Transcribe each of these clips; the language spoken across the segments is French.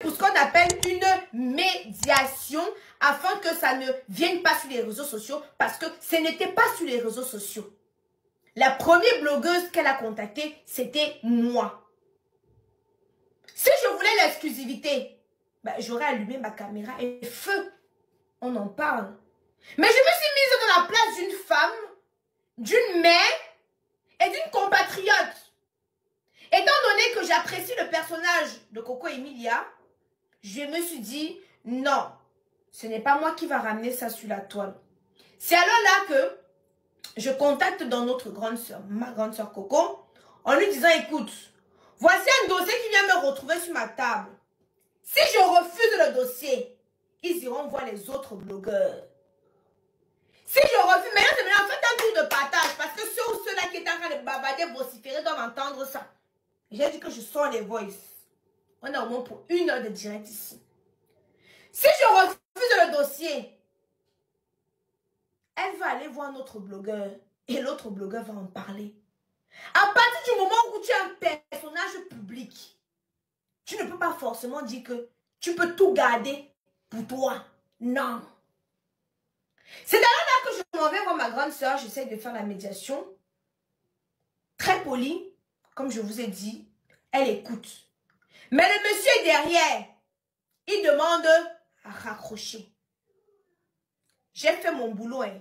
pour ce qu'on appelle une médiation afin que ça ne vienne pas sur les réseaux sociaux parce que ce n'était pas sur les réseaux sociaux. La première blogueuse qu'elle a contactée, c'était moi. Si je voulais l'exclusivité, ben, j'aurais allumé ma caméra et feu, on en parle. Mais je me suis mise dans la place d'une femme, d'une mère et d'une compatriote. Étant donné que j'apprécie le personnage de Coco Emilia, je me suis dit, non, ce n'est pas moi qui va ramener ça sur la toile. C'est alors là que je contacte dans notre grande soeur, ma grande soeur Coco, en lui disant, écoute, voici un dossier qui vient me retrouver sur ma table. Si je refuse le dossier, ils iront voir les autres blogueurs. Si je refuse, maintenant, faites un tour de partage, parce que ceux ou ceux-là qui étaient en train de bavarder, vociférer, doivent entendre ça. J'ai dit que je sors les voices. On est au moins pour 1 heure de direct ici. Si je refuse le dossier, elle va aller voir notre blogueur et l'autre blogueur va en parler. À partir du moment où tu es un personnage public, tu ne peux pas forcément dire que tu peux tout garder pour toi. Non. C'est d'ailleurs là que je m'en vais voir ma grande soeur, j'essaie de faire la médiation. Très polie, comme je vous ai dit, elle écoute. Mais le monsieur est derrière. Il demande à raccrocher. J'ai fait mon boulot. Hein.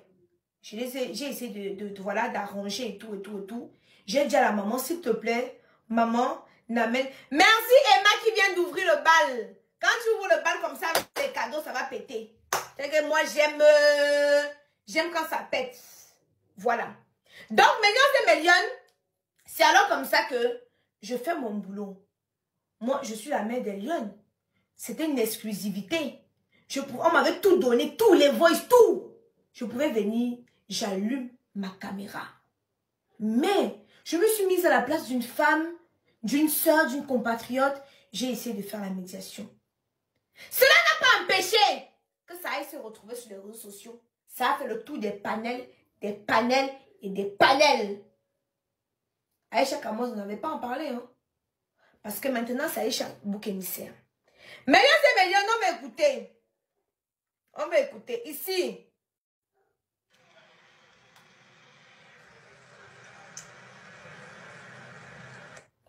J'ai essayé voilà, d'arranger et tout, et tout, et tout. J'ai dit à la maman, s'il te plaît, maman, n'amène. Merci Emma qui vient d'ouvrir le bal. Quand tu ouvres le bal comme ça, avec tes cadeaux, ça va péter. C'est que moi, j'aime quand ça pète. Voilà. Donc, Millions et Millions, c'est alors comme ça que je fais mon boulot. Moi, je suis la mère des lions. C'était une exclusivité. On m'avait tout donné, tous les voices, tout. Je pouvais venir, j'allume ma caméra. Mais, je me suis mise à la place d'une femme, d'une soeur, d'une compatriote. J'ai essayé de faire la médiation. Cela n'a pas empêché que ça aille se retrouver sur les réseaux sociaux. Ça a fait le tour des panels et des panels. Aïcha Kamos, on n'avait pas en parlé, hein. Parce que maintenant, c'est Aïcha bouc émissaire. Millions et Millions, on va écouter. On va écouter. Ici.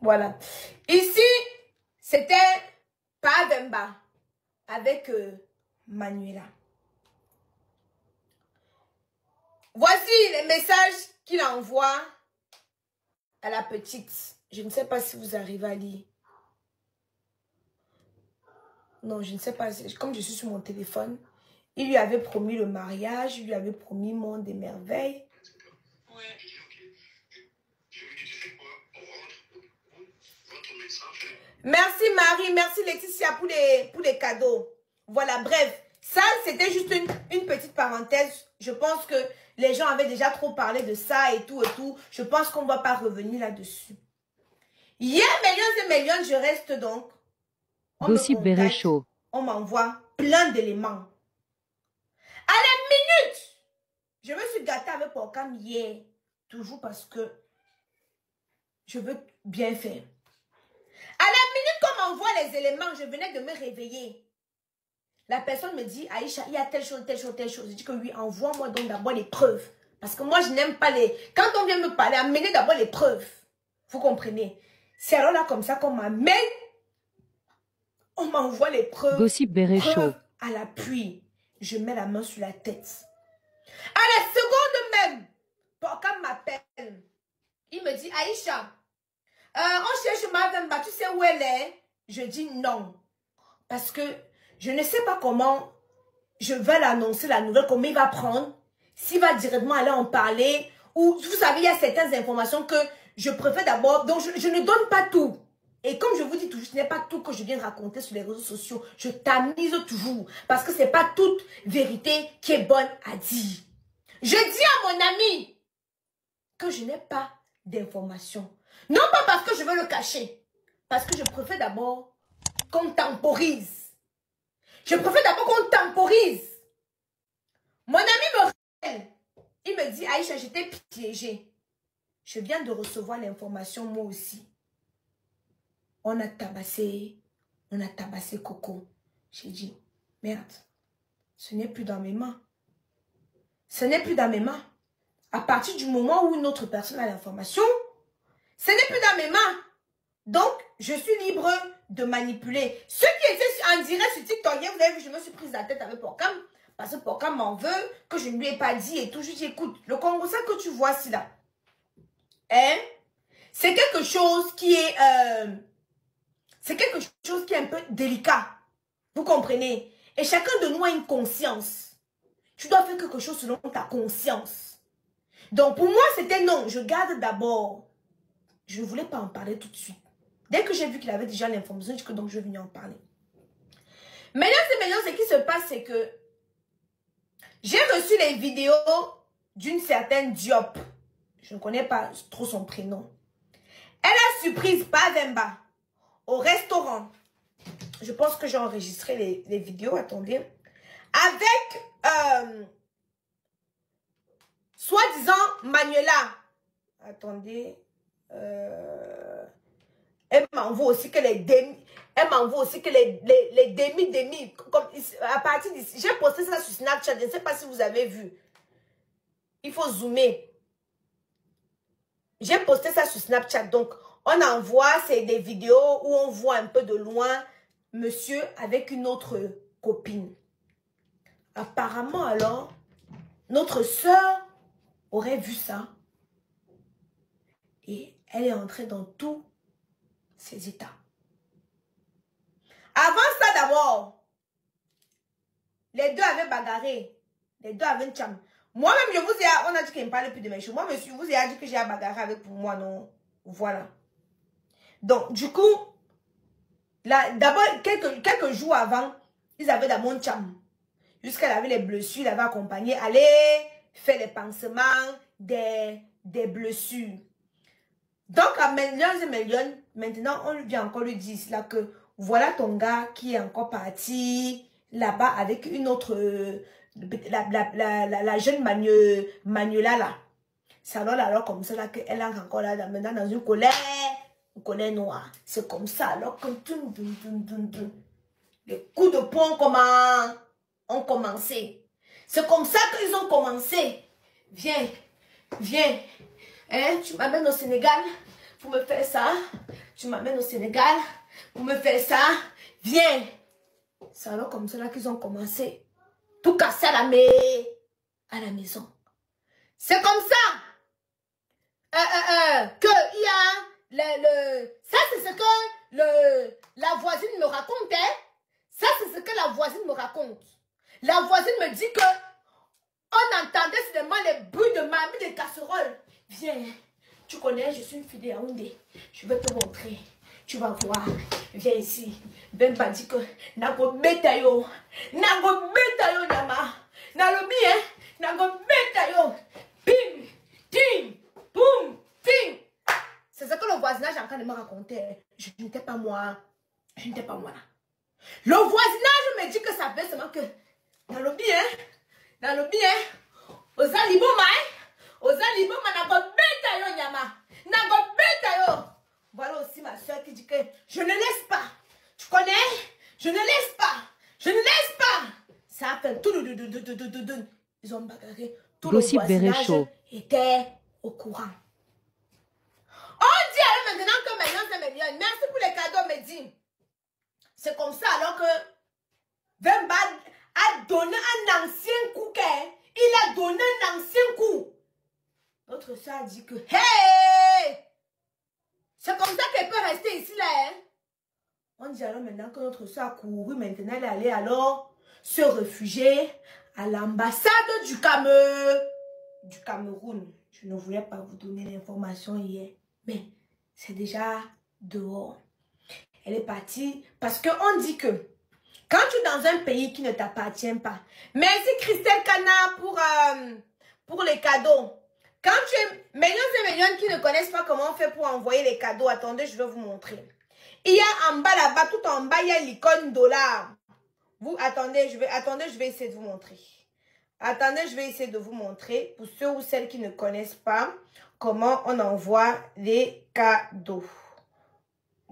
Voilà. Ici, c'était Pademba avec Manuela. Voici les messages qu'il envoie à la petite. Je ne sais pas si vous arrivez à lire. Non, je ne sais pas. Comme je suis sur mon téléphone, il lui avait promis le mariage, il lui avait promis Monde des merveilles. Ouais. Merci Marie, merci Laetitia pour les cadeaux. Voilà, bref. Ça, c'était juste une petite parenthèse. Je pense que les gens avaient déjà trop parlé de ça et tout et tout. Je pense qu'on ne va pas revenir là-dessus. Hier, Millions et Millions, je reste donc. Gossip Béréchaud. On m'envoie plein d'éléments. À la minute, je me suis gâtée avec Porcam hier. Toujours parce que je veux bien faire. À la minute qu'on m'envoie les éléments, je venais de me réveiller. La personne me dit, Aïcha, il y a telle chose, telle chose, telle chose. Je dis que oui, envoie-moi donc d'abord les preuves. Parce que moi, je n'aime pas les... Quand on vient me parler, amenez d'abord les preuves. Vous comprenez? C'est alors là comme ça qu'on m'amène. On m'envoie les preuves. Gossip Béréchaud. Preuves à l'appui. Je mets la main sur la tête. À la seconde même, Porcam m'appelle. Il me dit, Aïcha, on cherche Madame, tu sais où elle est? Je dis non. Parce que je ne sais pas comment je vais l'annoncer, la nouvelle, comment il va prendre. S'il va directement aller en parler. Ou, vous savez, il y a certaines informations que je préfère d'abord. Donc, je ne donne pas tout. Et comme je vous dis toujours, ce n'est pas tout que je viens raconter sur les réseaux sociaux. Je tamise toujours. Parce que ce n'est pas toute vérité qui est bonne à dire. Je dis à mon ami que je n'ai pas d'informations. Non pas parce que je veux le cacher. Parce que je préfère d'abord qu'on temporise. Je préfère d'abord qu'on temporise. Mon ami me rappelle. Il me dit, Aïcha, j'étais piégée. Je viens de recevoir l'information moi aussi. On a tabassé, On a tabassé Coco. J'ai dit, merde, ce n'est plus dans mes mains. Ce n'est plus dans mes mains. À partir du moment où une autre personne a l'information, ce n'est plus dans mes mains. Donc, je suis libre de manipuler. Ceux qui étaient en direct sur TikTok, vous avez vu, je me suis prise la tête avec Porcam. Parce que Porcam m'en veut, que je ne lui ai pas dit et tout. Je dis, écoute, le Congo-ça que tu vois ici là, hein, c'est quelque chose qui est... c'est quelque chose qui est un peu délicat. Vous comprenez? Et chacun de nous a une conscience. Tu dois faire quelque chose selon ta conscience. Donc, pour moi, c'était non. Je garde d'abord. Je ne voulais pas en parler tout de suite. Dès que j'ai vu qu'il avait déjà l'information, je dis que donc je vais venir en parler. Maintenant, ce qui se passe, c'est que j'ai reçu les vidéos d'une certaine Diop. Je ne connais pas trop son prénom. Elle a surprise Pavemba au restaurant. Je pense que j'ai enregistré les vidéos, attendez. Avec, soi-disant, Manuela. Attendez. Elle m'envoie aussi que les demi. Elle m'envoie aussi que les demi. Comme, à partir d'ici. J'ai posté ça sur Snapchat. Je ne sais pas si vous avez vu. Il faut zoomer. J'ai posté ça sur Snapchat. Donc, on envoie, c'est des vidéos où on voit un peu de loin monsieur avec une autre copine. Apparemment, alors, notre soeur aurait vu ça. Et elle est entrée dans tous ses états. Avant ça, d'abord, les deux avaient bagarré. Les deux avaient une cham. Moi-même, je vous ai... On a dit qu'il ne me parlait plus de mes choses. Moi, monsieur, vous ai dit que j'ai bagarré avec pour moi, non? Voilà. Donc, du coup, d'abord, quelques jours avant, ils avaient dans mon cham. Jusqu'elle avait les blessures, il avait accompagné. Allez, faire les pansements des blessures. Donc, à millions, maintenant, on vient encore lui dire là que voilà ton gars qui est encore parti là-bas avec une autre, la jeune Manuela là. C'est alors comme ça là qu'elle est encore là, maintenant dans une colère noire. C'est comme ça alors que les coups de poing ont commencé. C'est comme ça qu'ils ont commencé. Viens, viens. Hein, tu m'amènes au Sénégal pour me faire ça. Tu m'amènes au Sénégal pour me faire ça. Viens. C'est alors comme ça qu'ils ont commencé. Tout casser à la maison. C'est comme ça. Que il y a ça c'est ce que la voisine me racontait. Ça c'est ce que la voisine me raconte. La voisine me dit que on entendait seulement les bruits de mamie de casserole. Viens, tu connais, je suis une fille de Yaoundé. Je vais te montrer. Tu vas voir. Viens ici. Ben m'a dit que nago betayo. Nago betayo nyama. Nalobi hein. Nago betayo. Pim, tim, boum, pim. C'est ce que le voisinage est en train de me raconter. Je n'étais pas moi. Je n'étais pas moi là. Le voisinage me dit que ça fait seulement que nalobi hein. Nalobi hein. Oza liboma hein. Oza liboma nago betayo nyama. Nago betayo. Voilà aussi ma soeur qui dit que je ne laisse pas. Tu connais? Je ne laisse pas. Je ne laisse pas. Ça a fait tout. Ils ont bagarré. Tout le voisinage était au courant. On dit alors maintenant que maintenant c'est millions. Merci pour les cadeaux, Mehdi. C'est comme ça alors que Vemba a donné un ancien coup. Il a donné un ancien coup. Notre soeur a dit que hey! C'est comme ça qu'elle peut rester ici là. Hein? On dit alors maintenant que notre soeur a couru, maintenant elle est allée alors se réfugier à l'ambassade du Cameroun. Je ne voulais pas vous donner l'information hier, mais c'est déjà dehors. Elle est partie parce qu'on dit que quand tu es dans un pays qui ne t'appartient pas, merci Christelle Cana pour les cadeaux. Quand tu es millions et millions qui ne connaissent pas comment on fait pour envoyer les cadeaux, attendez, je vais vous montrer. Il y a en bas là-bas, tout en bas, il y a l'icône dollar. Vous, attendez, je vais essayer de vous montrer. Attendez, je vais essayer de vous montrer pour ceux ou celles qui ne connaissent pas comment on envoie les cadeaux.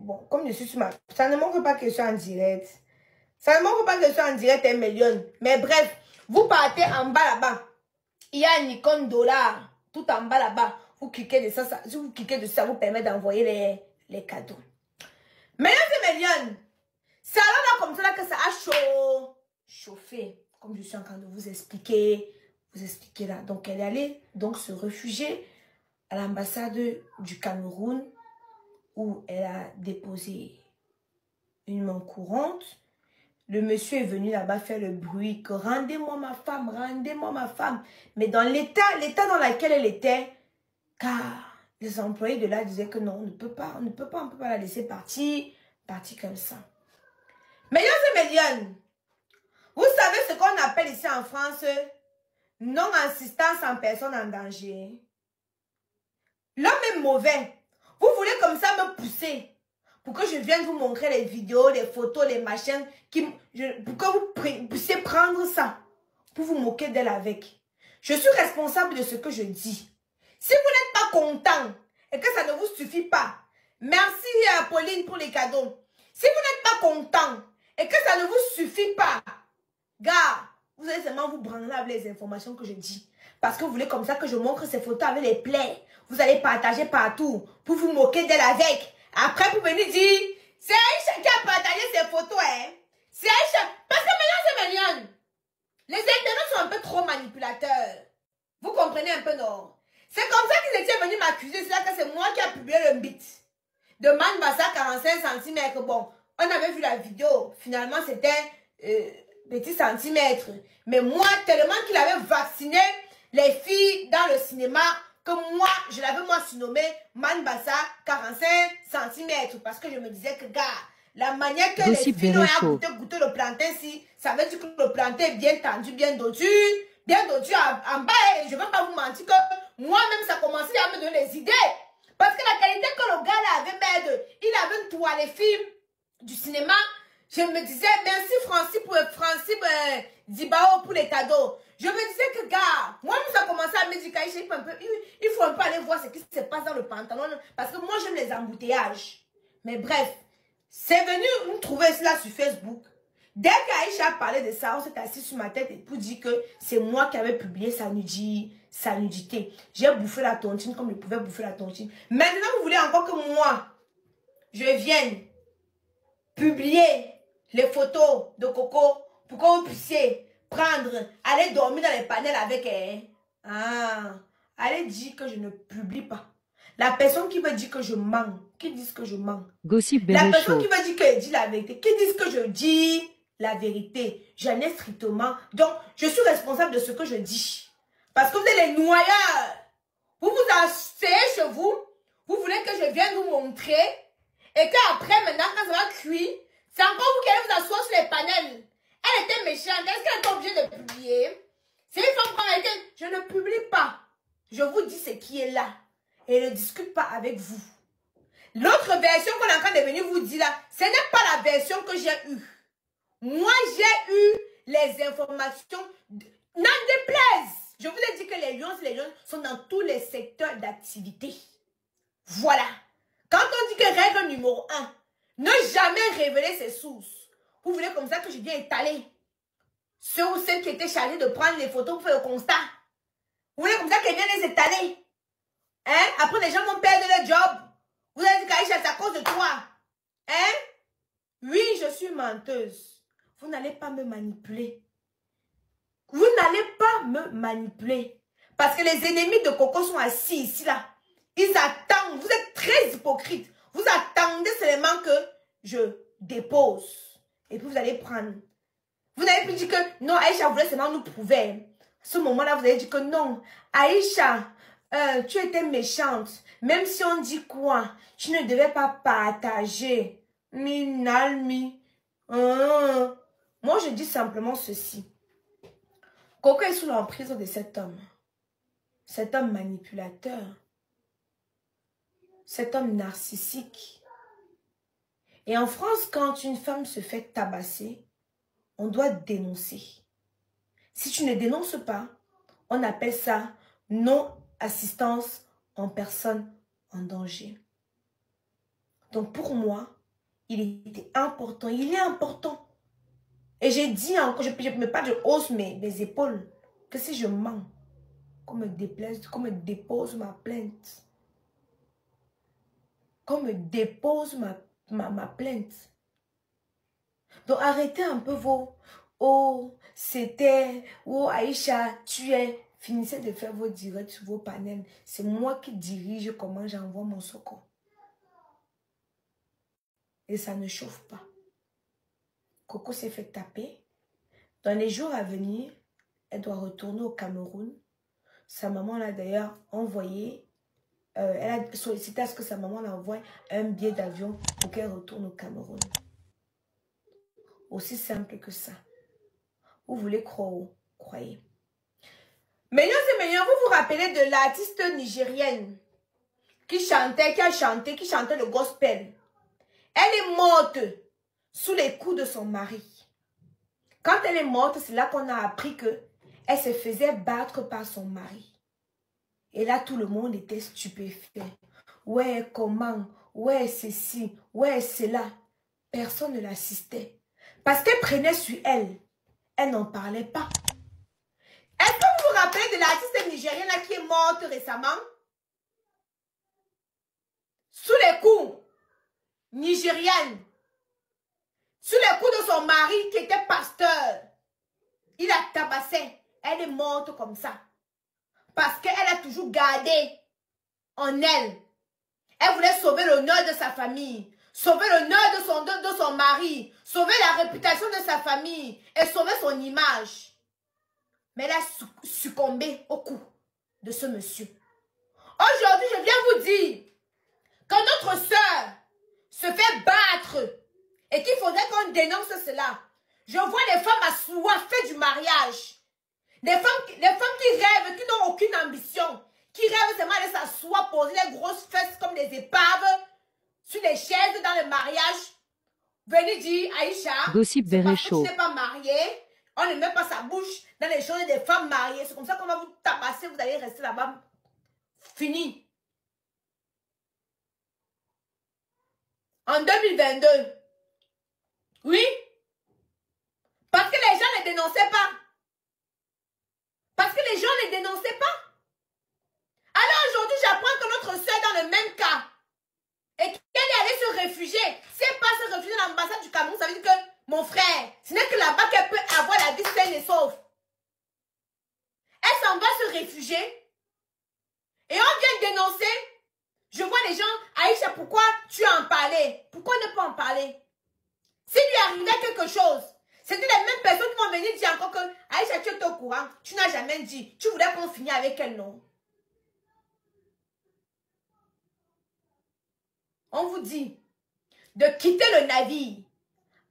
Bon, comme je suis sur ma... Ça ne montre pas que je suis en direct. Ça ne montre pas que je suis en direct 1 million. Mais bref, vous partez en bas là-bas. Il y a une icône dollar. Tout en bas là-bas. Vous cliquez dessus, si vous cliquez dessus, ça vous permet d'envoyer les cadeaux. Mesdames et messieurs, c'est alors là comme ça là que ça a chauffé. Comme je suis en train de vous expliquer. Vous expliquer là. Donc elle est allée donc se réfugier à l'ambassade du Cameroun où elle a déposé une main courante. Le monsieur est venu là-bas faire le bruit que rendez-moi ma femme, rendez-moi ma femme. Mais dans l'état dans lequel elle était, car les employés de là disaient que non, on ne peut pas la laisser partir comme ça. Mesdames et messieurs, vous savez ce qu'on appelle ici en France non-assistance en personne en danger. L'homme est mauvais. Vous voulez comme ça me pousser pour que je vienne vous montrer les vidéos, les photos, les machins, pour que vous puissiez prendre ça, pour vous moquer d'elle avec. Je suis responsable de ce que je dis. Si vous n'êtes pas content et que ça ne vous suffit pas, merci Pauline pour les cadeaux. Si vous n'êtes pas content et que ça ne vous suffit pas, gars, vous allez seulement vous branler avec les informations que je dis. Parce que vous voulez comme ça que je montre ces photos avec les plaies. Vous allez partager partout pour vous moquer d'elle avec. Après, vous venez dire, c'est Aïcha qui a partagé ces photos, hein. C'est Aïcha. Parce que maintenant, c'est mignon. Les internautes sont un peu trop manipulateurs. Vous comprenez un peu, non? C'est comme ça qu'ils étaient venus m'accuser. C'est là que c'est moi qui ai publié le beat de Man Bassa 45 cm. Bon, on avait vu la vidéo. Finalement, c'était petit centimètre. Mais moi, tellement qu'il avait vacciné les filles dans le cinéma, que moi, je l'avais moi surnommé Man Bassa 45 cm. Parce que je me disais que, gars, la manière que les filles ont goûté le plantain, si, ça veut dire que le plantain est bien tendu, bien dodu en bas. Et je ne vais pas vous mentir que moi-même, ça commençait à me donner des idées. Parce que la qualité que le gars là avait, il avait tourné les films du cinéma. Je me disais, merci Francis Dibao pour les cadeaux. Je me disais que, gars, moi-même, ça commençait à me dire il faut un peu aller voir ce qui se passe dans le pantalon. Parce que moi, j'aime les embouteillages. Mais bref, c'est venu me trouver cela sur Facebook. Dès qu'Aïcha a parlé de ça, on s'est assis sur ma tête et pour dire que c'est moi qui avais publié sa nudité. J'ai bouffé la tontine comme je pouvais bouffer la tontine. Maintenant, vous voulez encore que moi, je vienne publier les photos de Coco pour que vous puissiez prendre, aller dormir dans les panels avec elle. Ah, allez dire que je ne publie pas. La personne qui veut dire que je mens, qui dit que je mens. La personne qui veut dire qu'elle dit la vérité, qui dit que je dis la vérité. J'en ai strictement. Donc, je suis responsable de ce que je dis. Parce que vous êtes les noyeurs. Vous vous asseyez chez vous. Vous voulez que je vienne vous montrer. Et qu'après, maintenant, quand ça va cuire, c'est encore vous qui allez vous asseoir sur les panels. Elle était méchante. Est-ce qu'elle est obligée de publier? C'est une femme prendre laquelle je ne publie pas. Je vous dis ce qui est là. Et ne discute pas avec vous. L'autre version qu'on est en train de venir vous dire là, ce n'est pas la version que j'ai eue. Moi, j'ai eu les informations. N'en déplaise. Je vous ai dit que les lions sont dans tous les secteurs d'activité. Voilà. Quand on dit que règle numéro 1, ne jamais révéler ses sources. Vous voulez comme ça que je viens étaler ceux ou celles qui étaient chargés de prendre les photos pour faire le constat. Vous voulez comme ça qu'elle vienne les étaler. Hein? Après, les gens vont perdre leur job. Vous avez dit qu'Aïcha, c'est à cause de toi. Hein? Oui, je suis menteuse. Vous n'allez pas me manipuler. Vous n'allez pas me manipuler. Parce que les ennemis de Coco sont assis ici, là. Ils attendent. Vous êtes très hypocrite. Vous attendez seulement que je dépose. Et puis vous allez prendre. Vous n'avez plus dit que non, Aïcha voulait seulement nous prouver. À ce moment-là, vous avez dit que non. Aïcha, tu étais méchante. Même si on dit quoi, tu ne devais pas partager. Minalmi. Moi, je dis simplement ceci. Coco est sous l'emprise de cet homme. Cet homme manipulateur. Cet homme narcissique. Et en France, quand une femme se fait tabasser, on doit dénoncer. Si tu ne dénonces pas, on appelle ça non-assistance en personne en danger. Donc pour moi, il était important. Il est important. Et j'ai dit encore, je ne mets pas, je hausse mes épaules, que si je mens, qu'on me déplaise, qu'on me dépose ma plainte. Qu'on me dépose ma plainte. Donc arrêtez un peu vos... Oh, c'était... Oh, Aïcha, tu es... Finissez de faire vos directs sur vos panels. C'est moi qui dirige comment j'envoie mon secours. Et ça ne chauffe pas. Coco s'est fait taper. Dans les jours à venir, elle doit retourner au Cameroun. Sa maman l'a d'ailleurs envoyé... elle a sollicité à ce que sa maman l'envoie un billet d'avion pour qu'elle retourne au Cameroun. Aussi simple que ça. Vous voulez croire, croyez. Meilleurs et meilleurs, vous vous rappelez de l'artiste nigérienne qui chantait le gospel. Elle est morte sous les coups de son mari. Quand elle est morte, c'est là qu'on a appris que elle se faisait battre par son mari. Et là, tout le monde était stupéfait. Ouais, comment? Ouais, ceci. Ouais, cela. Personne ne l'assistait. Parce qu'elle prenait sur elle. Elle n'en parlait pas. Est-ce que vous vous rappelez de l'artiste nigérienne là qui est morte récemment? Sous les coups nigériennes. Sous les coups de son mari qui était pasteur. Il la tabassé. Elle est morte comme ça. Parce qu'elle a toujours gardé en elle. Elle voulait sauver l'honneur de sa famille. Sauver l'honneur de son mari. Sauver la réputation de sa famille. Et sauver son image. Mais elle a succombé au coup de ce monsieur. Aujourd'hui, je viens vous dire que notre sœur se fait battre et qu'il faudrait qu'on dénonce cela. Je vois les femmes assoiffées du mariage. Des femmes qui rêvent, qui n'ont aucune ambition, qui rêvent seulement de s'asseoir, poser les grosses fesses comme des épaves sur les chaises dans le mariage. Venez dire, Aïcha, c'est parce que tu n'es pas mariée, on ne met pas sa bouche dans les choses des femmes mariées. C'est comme ça qu'on va vous tabasser, vous allez rester là-bas. Fini. En 2022. Oui. Parce que les gens ne dénonçaient pas. Parce que les gens ne dénonçaient pas. Alors aujourd'hui, j'apprends que notre soeur est dans le même cas. Et qu'elle est allée se réfugier. Si elle passe se réfugier dans l'ambassade du Cameroun, ça veut dire que mon frère, ce n'est que là-bas qu'elle peut avoir la vie saine et sauve. Elle s'en va se réfugier. Et on vient dénoncer. Je vois les gens, Aïcha, pourquoi tu en parlais? Pourquoi ne pas en parler? S'il lui arrivait quelque chose, c'était les mêmes personnes qui vont venir dire encore que Aïcha, tu es au courant. Tu n'as jamais dit. Tu voulais qu'on finisse avec elle, non? On vous dit de quitter le navire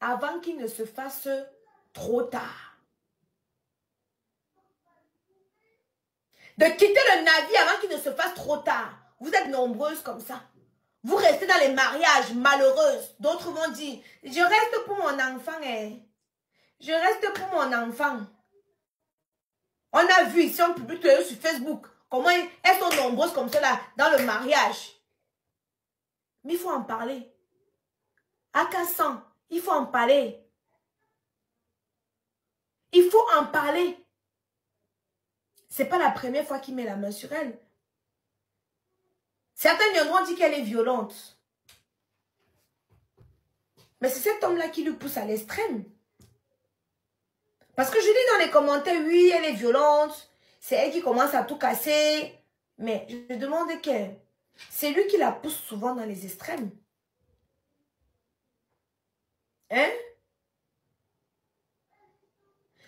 avant qu'il ne se fasse trop tard. De quitter le navire avant qu'il ne se fasse trop tard. Vous êtes nombreuses comme ça. Vous restez dans les mariages malheureuses. D'autres vont dire, je reste pour mon enfant. Je reste pour mon enfant. On a vu ici en public sur Facebook comment elles sont nombreuses comme cela dans le mariage. Mais il faut en parler. À Kassan, il faut en parler. Il faut en parler. Ce n'est pas la première fois qu'il met la main sur elle. Certains lui ont dit qu'elle est violente. Mais c'est cet homme-là qui lui pousse à l'extrême. Parce que je dis dans les commentaires, oui, elle est violente. C'est elle qui commence à tout casser. Mais je demande que c'est lui qui la pousse souvent dans les extrêmes. Hein?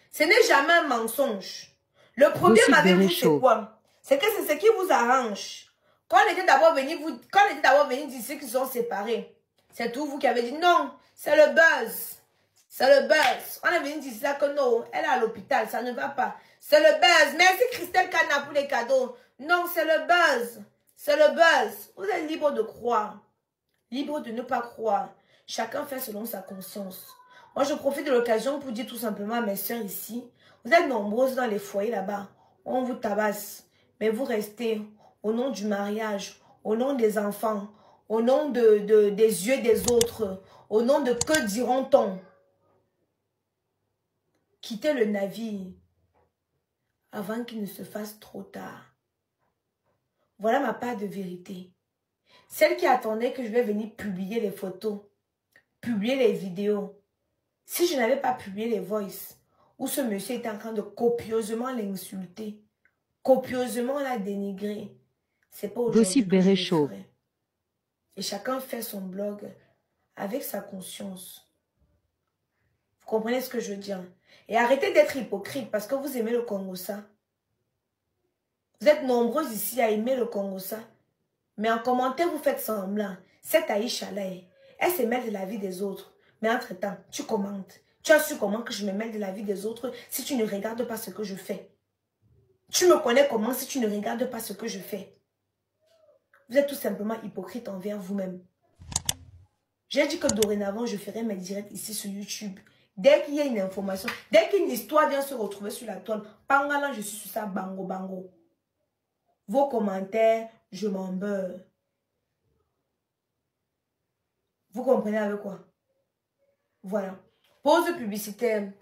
Ce n'est jamais un mensonge. Le problème avec vous, c'est quoi? C'est que c'est ce qui vous arrange. Quand on était d'abord venu dire ceux qui sont séparés, c'est tout vous qui avez dit non, c'est le buzz. C'est le buzz. On est venu dire ça que non, elle est à l'hôpital, ça ne va pas. C'est le buzz. Merci Christelle Cana pour les cadeaux. Non, c'est le buzz. C'est le buzz. Vous êtes libre de croire. Libre de ne pas croire. Chacun fait selon sa conscience. Moi, je profite de l'occasion pour dire tout simplement à mes soeurs ici, vous êtes nombreuses dans les foyers là-bas. On vous tabasse. Mais vous restez au nom du mariage, au nom des enfants, au nom des yeux des autres, au nom de que diront-on. Quittez le navire avant qu'il ne se fasse trop tard. Voilà ma part de vérité. Celle qui attendait que je vais venir publier les photos, publier les vidéos. Si je n'avais pas publié les voices, où ce monsieur était en train de copieusement l'insulter, copieusement la dénigrer, c'est pas aujourd'hui Gossip que je le Béréchaud. ferai. Et chacun fait son blog avec sa conscience. Vous comprenez ce que je veux dire? Et arrêtez d'être hypocrite parce que vous aimez le Congo-ça. Vous êtes nombreux ici à aimer le Congo-ça. Mais en commentaire, vous faites semblant. Cette Aïcha-là, elle se mêle de la vie des autres. Mais entre-temps, tu commentes. Tu as su comment que je me mêle de la vie des autres si tu ne regardes pas ce que je fais? Tu me connais comment si tu ne regardes pas ce que je fais? Vous êtes tout simplement hypocrite envers vous-même. J'ai dit que dorénavant, je ferai mes directs ici sur YouTube. Dès qu'il y a une information, dès qu'une histoire vient se retrouver sur la toile, pangala, je suis sur ça, bango, bango. Vos commentaires, je m'en beurre. Vous comprenez avec quoi? Voilà. Pause publicitaire.